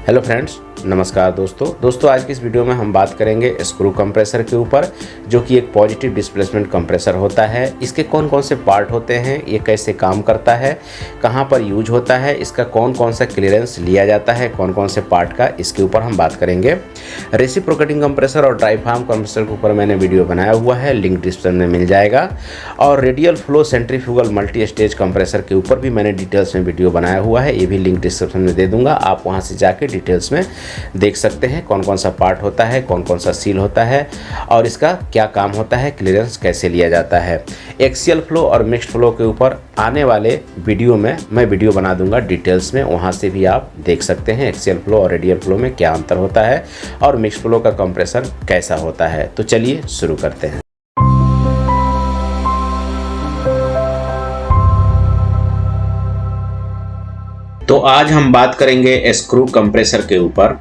Hello friends, नमस्कार दोस्तों आज की इस वीडियो में हम बात करेंगे स्क्रू कंप्रेसर के ऊपर, जो कि एक पॉजिटिव डिस्प्लेसमेंट कंप्रेसर होता है। इसके कौन कौन से पार्ट होते हैं, ये कैसे काम करता है, कहाँ पर यूज होता है, इसका कौन कौन सा क्लियरेंस लिया जाता है, कौन कौन से पार्ट का, इसके ऊपर हम बात करेंगे। रेसिप्रोकेटिंग कंप्रेसर और डायफ्राम कंप्रेसर के ऊपर मैंने वीडियो बनाया हुआ है, लिंक डिस्क्रिप्शन में मिल जाएगा। और radial flow centrifugal multi stage compressor के ऊपर भी मैंने डिटेल्स में वीडियो बनाया हुआ है, ये भी लिंक डिस्क्रिप्शन में दे दूंगा, आप वहाँ से जाके डिटेल्स में देख सकते हैं कौन कौन सा पार्ट होता है, कौन कौन सा सील होता है और इसका क्या काम होता है, क्लियरेंस कैसे लिया जाता है। एक्सियल फ्लो और मिक्स्ड फ्लो के ऊपर आने वाले वीडियो में मैं वीडियो बना दूंगा डिटेल्स में, वहाँ से भी आप देख सकते हैं एक्सियल फ्लो और रेडियल फ्लो में क्या अंतर होता है और मिक्स्ड फ्लो का कंप्रेसर कैसा होता है। तो चलिए शुरू करते हैं। तो आज हम बात करेंगे स्क्रू कंप्रेसर के ऊपर।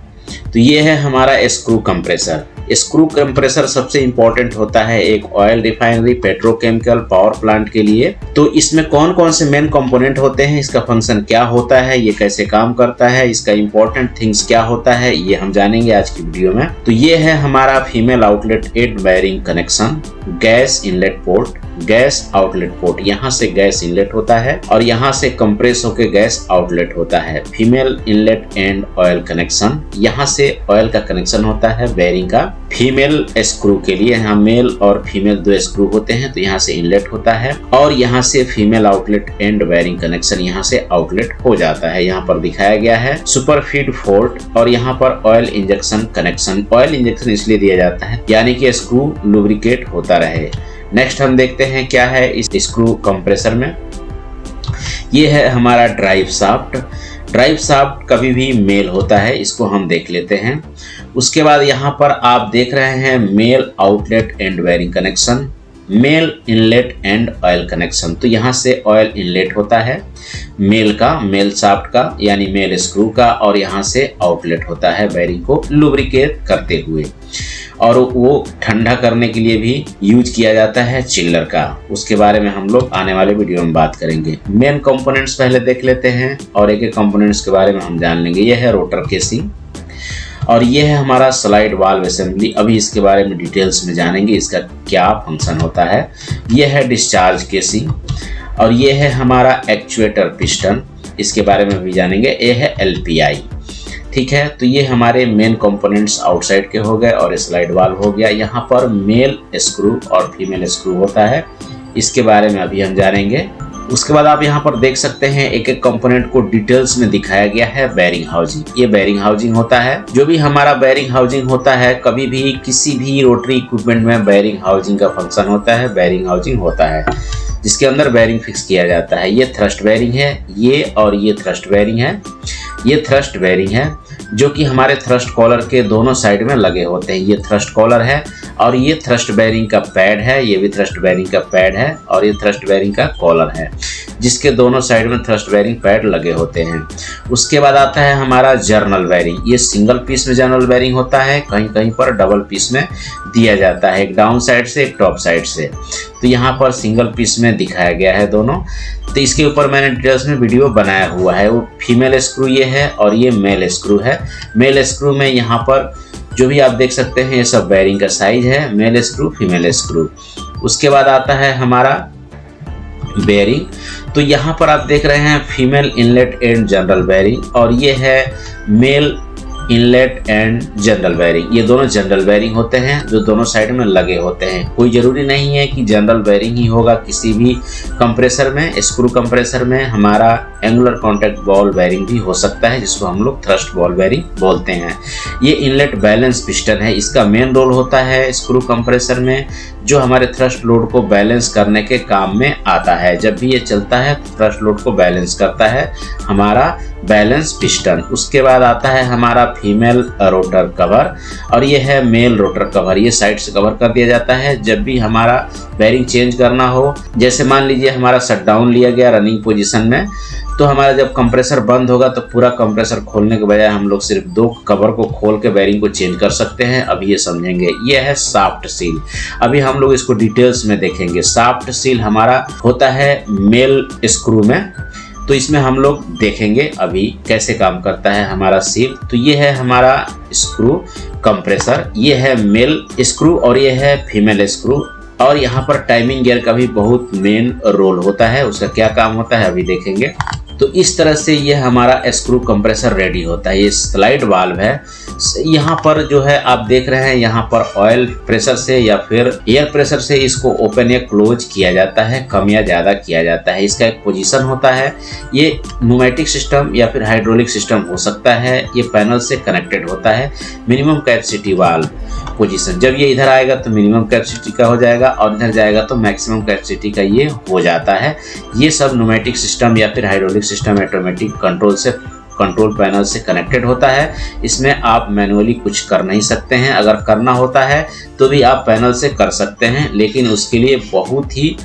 तो ये है हमारा स्क्रू कंप्रेसर। स्क्रू कंप्रेसर सबसे इंपॉर्टेंट होता है एक oil refinery, petrochemical, power plant के लिए। तो इसमें कौन कौन से मेन कंपोनेंट होते हैं, इसका फंक्शन क्या होता है, ये कैसे काम करता है, इसका इंपॉर्टेंट थिंग्स क्या होता है, ये हम जानेंगे आज की वीडियो में। तो ये है हमारा female outlet and wiring connection, gas inlet port, gas outlet port, यहाँ से गैस इनलेट होता है और यहाँ से कंप्रेस होकर गैस आउटलेट होता है। Female inlet and oil connection, यहाँ से ऑयल का कनेक्शन होता है बेयरिंग का। फीमेल स्क्रू के लिए यहाँ मेल और फीमेल दो स्क्रू होते हैं, तो यहाँ से इनलेट होता है और यहाँ से female outlet and wiring connection यहाँ से आउटलेट हो जाता है। यहाँ पर दिखाया गया है सुपरफीड फोर्ट और यहाँ पर oil injection connection. Oil injection इसलिए दिया जाता है यानी कि स्क्रू लुब्रिकेट होता रहे। नेक्स्ट हम देखते हैं क्या है इस स्क्रू कंप्रेसर में। ये है हमारा ड्राइव शाफ्ट। ड्राइव शाफ्ट कभी भी मेल होता है, इसको हम देख लेते हैं। उसके बाद यहाँ पर आप देख रहे हैं male outlet and wiring connection, male inlet and oil connection. तो यहाँ से ऑयल इनलेट होता है मेल का, मेल शाफ्ट का यानी मेल स्क्रू का, और यहाँ से आउटलेट होता है वायरिंग को लुब्रिकेट करते हुए। और वो ठंडा करने के लिए भी यूज किया जाता है चिल्लर का। उसके बारे में हम लोग आने वाले वीडियो में बात करेंगे। मेन कंपोनेंट्स पहले देख लेते हैं और एक एक कंपोनेंट्स के बारे में हम जान लेंगे। यह है रोटर केसिंग और ये है हमारा स्लाइड वाल्व असेंबली। अभी इसके बारे में डिटेल्स में जानेंगे, इसका क्या फंक्शन होता है। यह है डिस्चार्ज केसिंग और ये है हमारा एक्चुएटर पिस्टन, इसके बारे में भी जानेंगे। ये है LPI, ठीक है। तो ये हमारे मेन कंपोनेंट्स आउटसाइड के हो गए और स्लाइड वाल्व हो गया। यहाँ पर मेल स्क्रू और फीमेल स्क्रू होता है, इसके बारे में अभी हम जानेंगे। उसके बाद आप यहाँ पर देख सकते हैं एक एक कंपोनेंट को डिटेल्स में दिखाया गया है। बेयरिंग हाउसिंग, ये बेयरिंग हाउसिंग होता है। जो भी हमारा बेयरिंग हाउसिंग होता है, कभी भी किसी भी रोटरी इक्विपमेंट में बेयरिंग हाउसिंग का फंक्शन होता है, बेयरिंग हाउसिंग होता है जिसके अंदर बेयरिंग फिक्स किया जाता है। ये थ्रस्ट बेयरिंग है, ये और ये थ्रस्ट बेयरिंग है। ये थ्रस्ट बेयरिंग है जो कि हमारे थ्रस्ट कॉलर के दोनों साइड में लगे होते हैं। ये थ्रस्ट कॉलर है और ये थ्रस्ट बेयरिंग का पैड है, ये भी थ्रस्ट बेयरिंग का पैड है और ये थ्रस्ट बेयरिंग का कॉलर है जिसके दोनों साइड में थ्रस्ट बेयरिंग पैड लगे होते हैं। उसके बाद आता है हमारा जर्नल बेयरिंग। ये सिंगल पीस में जर्नल बेयरिंग होता है, कहीं कहीं पर डबल पीस में दिया जाता है, एक डाउन साइड से एक टॉप साइड से। तो यहाँ पर सिंगल पीस में दिखाया गया है दोनों। तो इसके ऊपर मैंने डिटेल्स में वीडियो बनाया हुआ है। वो फीमेल स्क्रू ये है और ये मेल स्क्रू है। मेल स्क्रू में यहाँ पर जो भी आप देख सकते हैं ये सब बेयरिंग का साइज है, मेल स्क्रू फीमेल स्क्रू। उसके बाद आता है हमारा बेयरिंग। तो यहाँ पर आप देख रहे हैं female inlet and journal bearing और ये है male inlet and journal bearing. ये दोनों जनरल बेयरिंग होते हैं जो दोनों साइड में लगे होते हैं। कोई जरूरी नहीं है कि जनरल बेयरिंग ही होगा किसी भी कंप्रेसर में। स्क्रू कंप्रेसर में हमारा एंगुलर कॉन्टैक्ट बॉल बेयरिंग भी हो सकता है जिसको हम लोग थ्रस्ट बॉल बेयरिंग बोलते हैं। ये इनलेट बैलेंस पिस्टन है, इसका मेन रोल होता है स्क्रू कंप्रेसर में जो हमारे थ्रस्ट लोड को बैलेंस करने के काम में आता है। जब भी ये चलता है तो थ्रस्ट लोड को बैलेंस करता है हमारा बैलेंस पिस्टन। उसके बाद आता है हमारा फीमेल रोटर कवर और ये है मेल रोटर कवर। ये साइड से कवर कर दिया जाता है जब भी हमारा बेयरिंग चेंज करना हो। जैसे मान लीजिए हमारा शटडाउन लिया गया रनिंग पोजीशन में, तो हमारा जब कंप्रेसर बंद होगा तो पूरा कंप्रेसर खोलने के बजाय हम लोग सिर्फ दो कवर को खोल के बेयरिंग को चेंज कर सकते हैं। अब ये समझेंगे। ये है शाफ्ट सील, अभी हम लोग इसको डिटेल्स में देखेंगे। शाफ्ट सील हमारा होता है मेल स्क्रू में। तो इसमें हम लोग देखेंगे अभी कैसे काम करता है हमारा सील। तो ये है हमारा स्क्रू कंप्रेसर, ये है मेल स्क्रू और ये है फीमेल स्क्रू। और यहाँ पर टाइमिंग गियर का भी बहुत मेन रोल होता है, उसका क्या काम होता है अभी देखेंगे। तो इस तरह से ये हमारा स्क्रू कंप्रेसर रेडी होता है। ये स्लाइड वाल्व है, यहाँ पर जो है आप देख रहे हैं, यहाँ पर ऑयल प्रेशर से या फिर एयर प्रेशर से इसको ओपन या क्लोज किया जाता है, कम या ज़्यादा किया जाता है। इसका एक पोजीशन होता है, ये न्यूमेटिक सिस्टम या फिर हाइड्रोलिक सिस्टम हो सकता है। ये पैनल से कनेक्टेड होता है। मिनिमम कैपेसिटी वाल्व पोजीशन, जब ये इधर आएगा तो मिनिमम कैपेसिटी का हो जाएगा और इधर जाएगा तो मैक्सिमम कैपेसिटी का ये हो जाता है। ये सब न्यूमेटिक सिस्टम या फिर hydraulic system automatic control panel से कनेक्टेड होता है। इसमें आप मैनुअली कुछ कर नहीं सकते हैं, अगर करना होता है तो भी आप पैनल से कर सकते हैं, लेकिन उसके लिए बहुत ही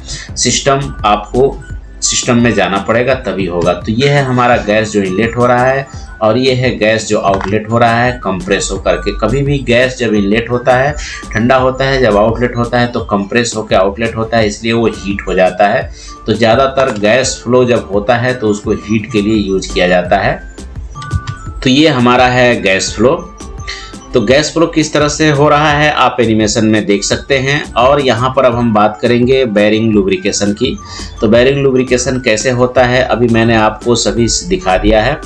सिस्टम में जाना पड़ेगा तभी होगा। तो ये है हमारा गैस जो इनलेट हो रहा है और ये है गैस जो आउटलेट हो रहा है कंप्रेस होकर के। कभी भी गैस जब इनलेट होता है ठंडा होता है, जब आउटलेट होता है तो कंप्रेस होकर आउटलेट होता है, इसलिए वो हीट हो जाता है। तो ज़्यादातर गैस फ्लो जब होता है तो उसको हीट के लिए यूज किया जाता है। तो ये हमारा है गैस फ्लो। तो गैस फ्लो किस तरह से हो रहा है आप एनिमेशन में देख सकते हैं। और यहाँ पर अब हम बात करेंगे बेयरिंग लुब्रिकेशन की। तो बेयरिंग लुब्रिकेशन कैसे होता है अभी मैंने आपको सभी दिखा दिया है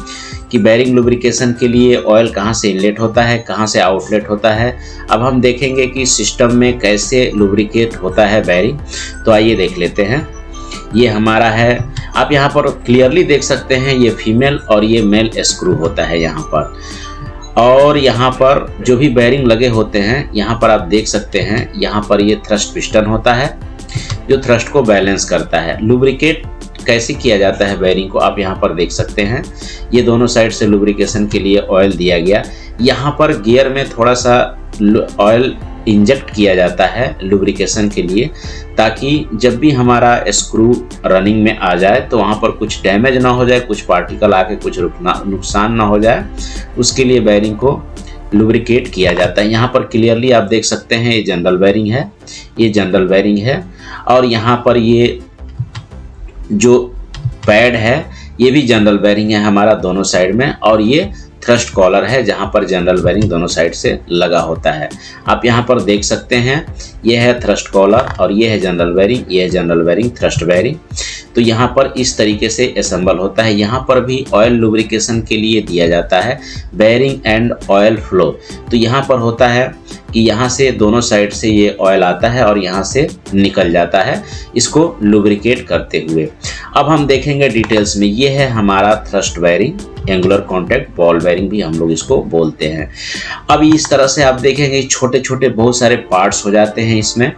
कि बेयरिंग लुब्रिकेशन के लिए ऑयल कहाँ से इनलेट होता है, कहाँ से आउटलेट होता है। अब हम देखेंगे कि सिस्टम में कैसे लुब्रिकेट होता है बेयरिंग। तो आइए देख लेते हैं। ये हमारा है, आप यहाँ पर क्लियरली देख सकते हैं, ये फीमेल और ये मेल स्क्रू होता है यहाँ पर। और यहाँ पर जो भी बेयरिंग लगे होते हैं यहाँ पर आप देख सकते हैं, यहाँ पर ये थ्रस्ट पिस्टन होता है जो थ्रस्ट को बैलेंस करता है। लुब्रिकेट कैसे किया जाता है बेयरिंग को आप यहाँ पर देख सकते हैं। ये दोनों साइड से लुब्रिकेशन के लिए ऑयल दिया गया। यहाँ पर गियर में थोड़ा सा ऑयल इंजेक्ट किया जाता है लुब्रिकेशन के लिए, ताकि जब भी हमारा स्क्रू रनिंग में आ जाए तो वहाँ पर कुछ डैमेज ना हो जाए, कुछ पार्टिकल आके कुछ नुकसान ना हो जाए, उसके लिए बेयरिंग को लुब्रिकेट किया जाता है। यहाँ पर क्लियरली आप देख सकते हैं ये जनरल बेयरिंग है, ये जनरल बेयरिंग है। और यहाँ पर ये जो पैड है ये भी जनरल बेयरिंग है हमारा दोनों साइड में। और ये थ्रस्ट कॉलर है जहाँ पर जनरल बेयरिंग दोनों साइड से लगा होता है। आप यहाँ पर देख सकते हैं ये है थ्रस्ट कॉलर और ये है जनरल बेयरिंग, ये है जनरल बेयरिंग थ्रस्ट बेयरिंग। तो यहाँ पर इस तरीके से असेंबल होता है। यहाँ पर भी ऑयल लुब्रिकेशन के लिए दिया जाता है बेयरिंग एंड ऑयल फ्लो। तो यहाँ पर होता है कि यहाँ से दोनों साइड से ये ऑयल आता है और यहाँ से निकल जाता है इसको लुब्रिकेट करते हुए। अब हम देखेंगे डिटेल्स में। ये है हमारा thrust bearing, angular contact ball bearing भी हम लोग इसको बोलते हैं। अब इस तरह से आप देखेंगे छोटे छोटे बहुत सारे पार्ट्स हो जाते हैं इसमें।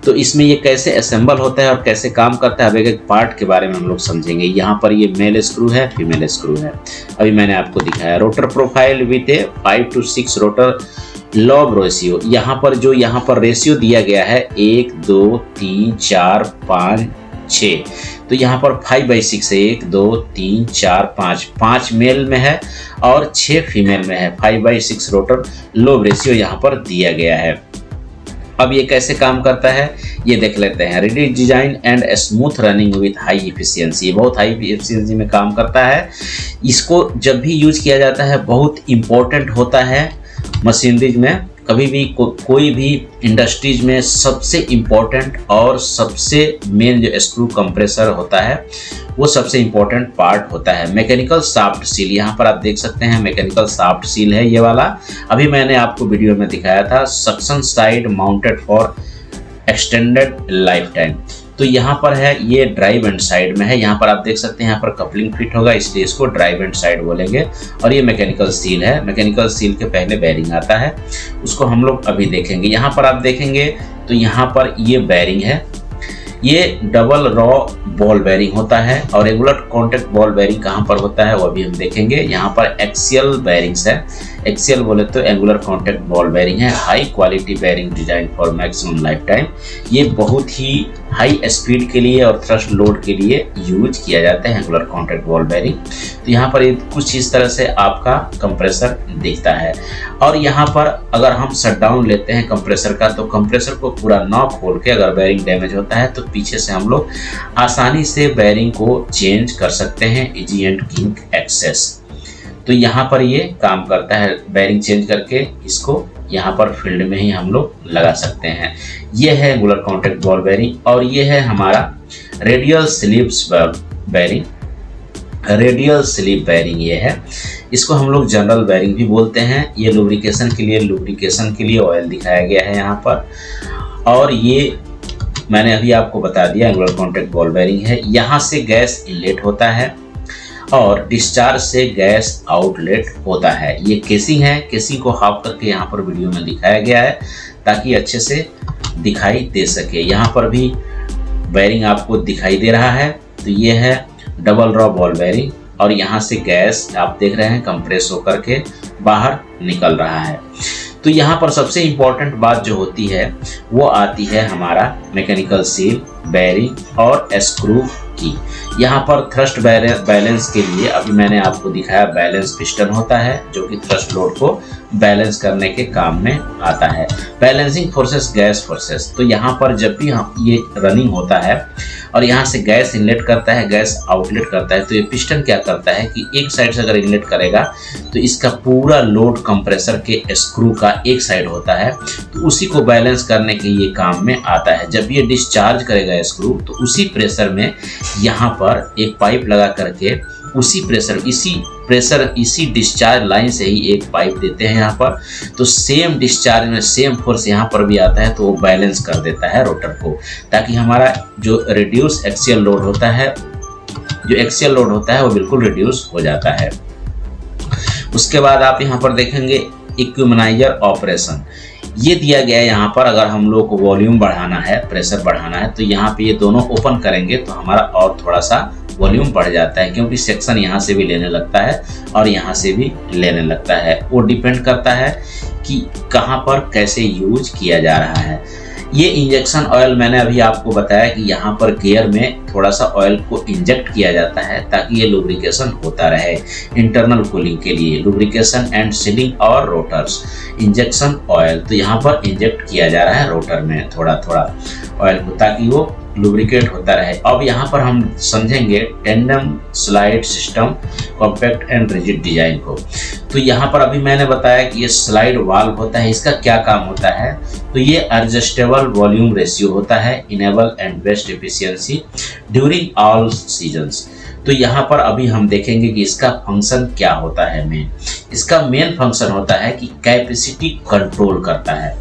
तो इसमें ये कैसे असेंबल होता है और कैसे काम करता है, अब एक पार्ट के बारे में हम लोग समझेंगे। यहाँ पर ये मेल स्क्रू है, फीमेल स्क्रू है, अभी मैंने आपको दिखाया। Rotor profile with 5 to 6 rotor lobe ratio. यहाँ पर रेशियो दिया गया है 1 2 3 4 5 6। तो यहाँ पर 5/6 है, 1 2 3 4 5 मेल में है और 6 फीमेल में है। 5/6 रोटर लोब रेशियो यहाँ पर दिया गया है। अब ये कैसे काम करता है ये देख लेते हैं। Ready design and smooth running with high efficiency, बहुत हाई इफिशियंसी में काम करता है। इसको जब भी यूज किया जाता है बहुत इम्पोर्टेंट होता है मशीनरीज में। कभी भी कोई भी इंडस्ट्रीज में सबसे इम्पोर्टेंट और सबसे मेन जो स्क्रू कंप्रेसर होता है वो सबसे इम्पोर्टेंट पार्ट होता है। मैकेनिकल शाफ्ट सील, यहाँ पर आप देख सकते हैं मैकेनिकल शाफ्ट सील है ये वाला। अभी मैंने आपको वीडियो में दिखाया था suction side mounted for extended life time. तो यहाँ पर है ये ड्राइव एंड साइड में है। यहाँ पर आप देख सकते हैं यहाँ पर कपलिंग फिट होगा इसलिए इसको ड्राइव एंड साइड बोलेंगे। और ये मैकेनिकल सील है। मैकेनिकल सील के पहले बेयरिंग आता है, उसको हम लोग अभी देखेंगे। यहाँ पर आप देखेंगे तो यहाँ पर ये बेयरिंग है, ये डबल रॉ बॉल बेयरिंग होता है। और रेगुलर कॉन्टैक्ट बॉल बेयरिंग कहाँ पर होता है वो अभी हम देखेंगे। यहाँ पर एक्सियल बेयरिंग्स है, एक्सियल बोले तो एंगुलर कॉन्टैक्ट बॉल बेरिंग है, high quality bearing design for maximum lifetime. ये बहुत ही हाई स्पीड के लिए और थ्रस्ट लोड के लिए यूज किया जाता है एंगुलर कॉन्टैक्ट बॉल बेरिंग। तो यहाँ पर कुछ इस तरह से आपका कंप्रेसर दिखता है। और यहाँ पर अगर हम शटडाउन लेते हैं कंप्रेसर का, तो कंप्रेसर को पूरा ना खोल के अगर बेरिंग डैमेज होता है तो पीछे से हम लोग आसानी से बेरिंग को चेंज कर सकते हैं, इजी एंड क्विक एक्सेस। तो यहाँ पर ये काम करता है, बेरिंग चेंज करके इसको यहाँ पर फील्ड में ही हम लोग लगा सकते हैं। ये है एंगुलर कॉन्टैक्ट बॉल बेरिंग। और ये है हमारा radial slips bearing, radial slip bearing ये है। इसको हम लोग जनरल बेरिंग भी बोलते हैं। ये लुब्रिकेशन के लिए ऑयल दिखाया गया है यहाँ पर। और ये मैंने अभी आपको बता दिया एंगुलर कॉन्टैक्ट बॉल बेरिंग है। यहाँ से गैस इनलेट होता है और डिस्चार्ज से गैस आउटलेट होता है। ये केसिंग है, केसिंग को हाफ करके यहाँ पर वीडियो में दिखाया गया है ताकि अच्छे से दिखाई दे सके। यहाँ पर भी बेरिंग आपको दिखाई दे रहा है। तो ये है डबल रॉ बॉल बेरिंग और यहाँ से गैस आप देख रहे हैं कंप्रेस होकर के बाहर निकल रहा है। तो यहाँ पर सबसे इम्पोर्टेंट बात जो होती है वो आती है हमारा मैकेनिकल सील, बेरिंग और स्क्रू की। यहाँ पर थ्रस्ट बैलेंस के लिए अभी मैंने आपको दिखाया बैलेंस पिस्टन होता है जो कि थ्रस्ट लोड को बैलेंस करने के काम में आता है। Balancing forces, gas forces. तो यहाँ पर जब भी हम ये रनिंग होता है और यहाँ से गैस इनलेट करता है, गैस आउटलेट करता है, तो ये पिस्टन क्या करता है कि एक साइड से अगर इनलेट करेगा तो इसका पूरा लोड कंप्रेसर के स्क्रू का एक साइड होता है, तो उसी को बैलेंस करने के ये काम में आता है। जब ये डिस्चार्ज करेगा स्क्रू तो उसी प्रेशर में यहाँ पर एक पाइप लगा करके इसी डिस्चार्ज लाइन से ही एक पाइप देते हैं यहाँ पर। तो सेम डिस्चार्ज में सेम फोर्स यहाँ पर भी आता है, तो वो बैलेंस कर देता है रोटर को, ताकि हमारा जो रिड्यूस एक्सियल लोड होता है, वो बिल्कुल रिड्यूस हो जाता है। उसके बाद आप यहाँ पर देखेंगे इक्विमनाइजर ऑपरेशन। ये दिया गया है यहाँ पर। अगर हम लोग को वॉल्यूम बढ़ाना है, प्रेशर बढ़ाना है, तो यहाँ पे ये दोनों ओपन करेंगे तो हमारा और थोड़ा सा वॉल्यूम बढ़ जाता है, क्योंकि सेक्शन यहाँ से भी लेने लगता है और यहाँ से भी लेने लगता है। वो डिपेंड करता है कि कहाँ पर कैसे यूज किया जा रहा है। ये इंजेक्शन ऑयल मैंने अभी आपको बताया कि यहाँ पर गियर में थोड़ा सा ऑयल को इंजेक्ट किया जाता है ताकि ये लुब्रिकेशन होता रहे, इंटरनल कूलिंग के लिए, लुब्रिकेशन एंड सीलिंग और रोटर्स। इंजेक्शन ऑयल तो यहाँ पर इंजेक्ट किया जा रहा है रोटर में थोड़ा थोड़ा ऑयल को, ताकि वो लुब्रिकेट होता रहे। अब यहाँ पर हम समझेंगे tandem slide system, compact and rigid design को। तो यहाँ पर अभी मैंने बताया कि ये स्लाइड वाल्व होता है, इसका क्या काम होता है, तो ये एडजस्टेबल वॉल्यूम रेशियो होता है, enable and best efficiency during all seasons. तो यहाँ पर अभी हम देखेंगे कि इसका फंक्शन क्या होता है। इसका मेन फंक्शन होता है कि कैपेसिटी कंट्रोल करता है।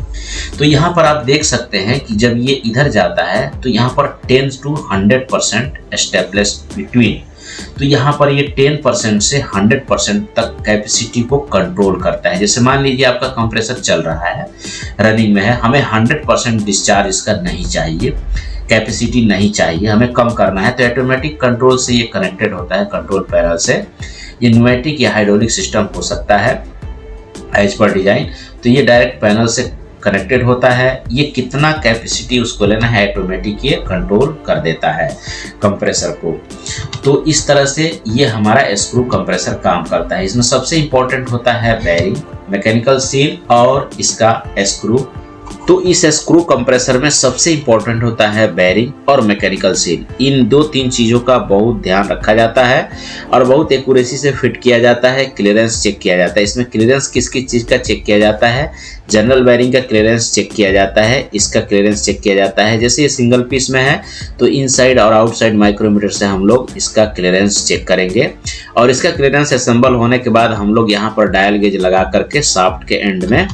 तो यहाँ पर आप देख सकते हैं कि जब ये इधर जाता है तो यहाँ पर 10 to 100% एस्टेब्लिश बिटवीन। तो यहाँ पर ये 10% से 100% तक कैपेसिटी को कंट्रोल करता है। जैसे मान लीजिए आपका कंप्रेसर चल रहा है, रनिंग में है, हमें 100% डिस्चार्ज इसका नहीं चाहिए, कैपेसिटी नहीं चाहिए, हमें कम करना है, तो ऑटोमेटिक कंट्रोल से ये कनेक्टेड होता है, कंट्रोल पैनल से। ये न्यूमेटिक या हाइड्रोलिक सिस्टम हो सकता है एज पर डिजाइन। तो ये डायरेक्ट पैनल से कनेक्टेड होता है। ये कितना कैपेसिटी उसको लेना है ऑटोमेटिक ये कंट्रोल कर देता है कंप्रेसर को। तो इस तरह से ये हमारा स्क्रू कंप्रेसर काम करता है। इसमें सबसे इंपॉर्टेंट होता है बेरिंग, मैकेनिकल सील और इसका स्क्रू। तो इस स्क्रू कंप्रेसर में सबसे इंपॉर्टेंट होता है बेरिंग और मैकेनिकल सील। इन 2-3 चीज़ों का बहुत ध्यान रखा जाता है और बहुत एक्यूरेसी से फिट किया जाता है, क्लियरेंस चेक किया जाता है। इसमें क्लियरेंस किस किस चीज़ का चेक किया जाता है, जनरल बेरिंग का क्लियरेंस चेक किया जाता है, इसका क्लियरेंस चेक किया जाता है। जैसे ये सिंगल पीस में है तो इनसाइड और आउटसाइड माइक्रोमीटर से हम लोग इसका क्लियरेंस चेक करेंगे और इसका क्लियरेंस असेंबल होने के बाद हम लोग यहाँ पर डायल गेज लगा करके शाफ्ट के एंड में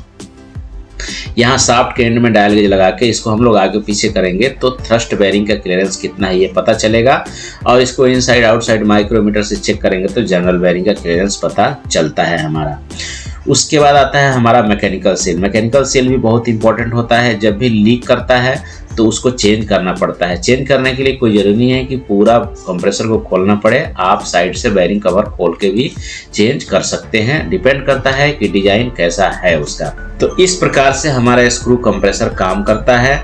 डायल गेज लगा के इसको हम लोग आगे पीछे करेंगे तो थ्रस्ट बेरिंग का क्लियरेंस कितना है ये पता चलेगा। और इसको इनसाइड आउटसाइड माइक्रोमीटर से चेक करेंगे तो जनरल बेरिंग का क्लियरेंस पता चलता है हमारा। उसके बाद आता है हमारा मैकेनिकल सील। मैकेनिकल सील भी बहुत इंपॉर्टेंट होता है। जब भी लीक करता है तो उसको चेंज करना पड़ता है। चेंज करने के लिए कोई ज़रूरी नहीं है कि पूरा कंप्रेसर को खोलना पड़े, आप साइड से बेयरिंग कवर खोल के भी चेंज कर सकते हैं, डिपेंड करता है कि डिजाइन कैसा है उसका। तो इस प्रकार से हमारा स्क्रू कंप्रेसर काम करता है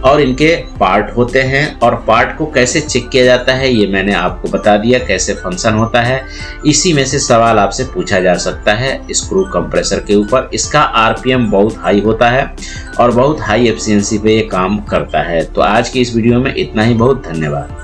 और इनके पार्ट होते हैं, और पार्ट को कैसे चेक किया जाता है ये मैंने आपको बता दिया, कैसे फंक्शन होता है। इसी में से सवाल आपसे पूछा जा सकता है स्क्रू कंप्रेसर के ऊपर। इसका आरपीएम बहुत हाई होता है और बहुत हाई एफिशिएंसी पे ये काम करता है। तो आज की इस वीडियो में इतना ही, बहुत धन्यवाद।